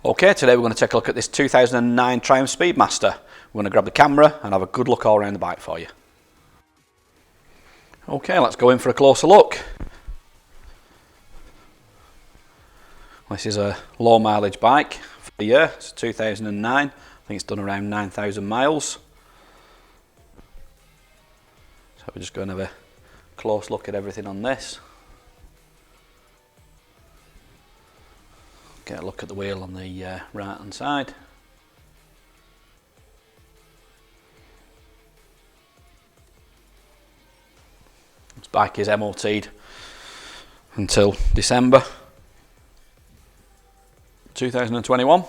Okay, today we're going to take a look at this 2009 Triumph Speedmaster. We're going to grab the camera and have a good look all around the bike for you. Okay, let's go in for a closer look. This is a low mileage bike for the year. It's 2009. I think it's done around 9,000 miles. So we're just going to have a close look at everything on this. Get a look at the wheel on the right hand side. This bike is MOT'd until December 2021.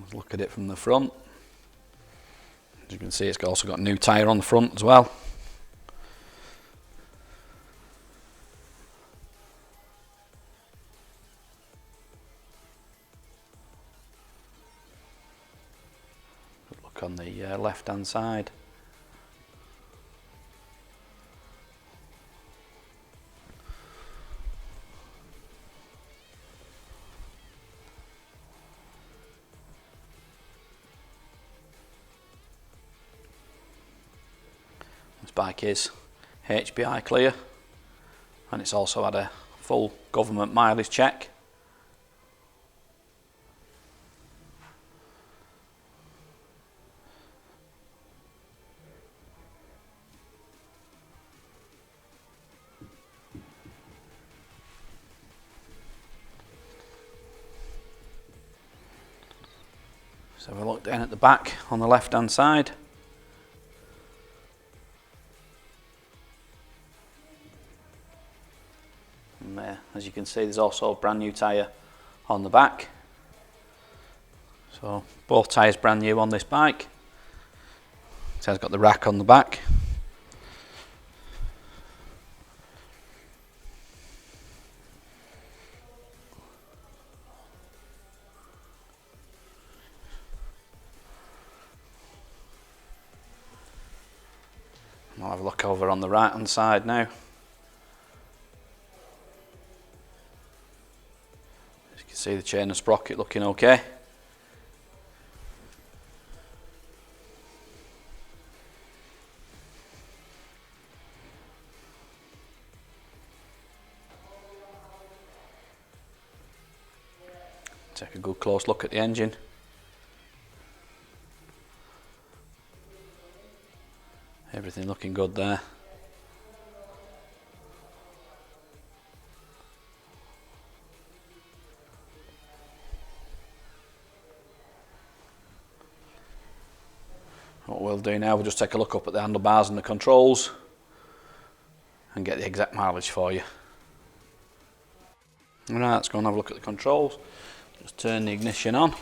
Let's look at it from the front. As you can see, it's also got a new tyre on the front as well. Look on the left hand side. This bike is HPI clear, and it's also had a full government mileage check. So we look down at the back on the left hand side. And as you can see, there's also a brand new tyre on the back. So both tyres brand new on this bike. It has got the rack on the back. I'll have a look over on the right hand side now. As you can see, the chain and sprocket looking okay. Take a good close look at the engine. Everything looking good there. What we'll do now, we'll just take a look up at the handlebars and the controls and get the exact mileage for you. Alright, let's go and have a look at the controls. Just turn the ignition on.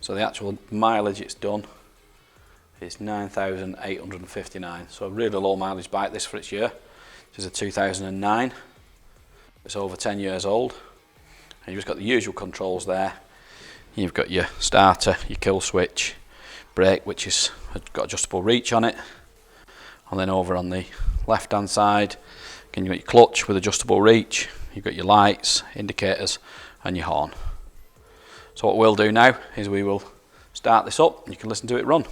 So the actual mileage it's done is 9,859. So a really low mileage bike this for its year. This is a 2009. It's over 10 years old. And you've just got the usual controls there. You've got your starter, your kill switch, brake, which has got adjustable reach on it. And then over on the left hand side, again, you've got your clutch with adjustable reach. You've got your lights, indicators, and your horn. So what we'll do now is we will start this up and you can listen to it run.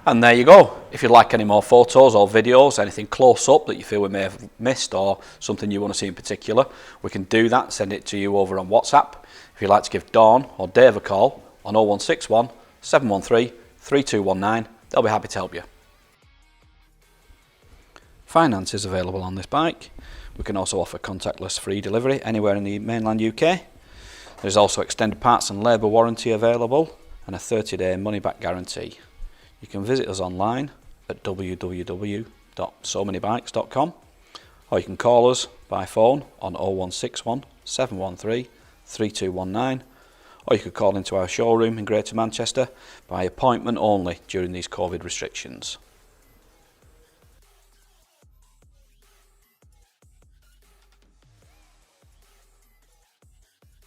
And there you go. If you'd like any more photos or videos, anything close up that you feel we may have missed or something you want to see in particular, we can do that, send it to you over on WhatsApp. If you'd like to give Dawn or Dave a call on 0161 713 3219, they'll be happy to help you. Finance is available on this bike. We can also offer contactless free delivery anywhere in the mainland UK. There's also extended parts and labour warranty available and a 30-day money-back guarantee. You can visit us online at www.SoManyBikes.com, or you can call us by phone on 0161 713 3219, or you could call into our showroom in Greater Manchester by appointment only during these COVID restrictions.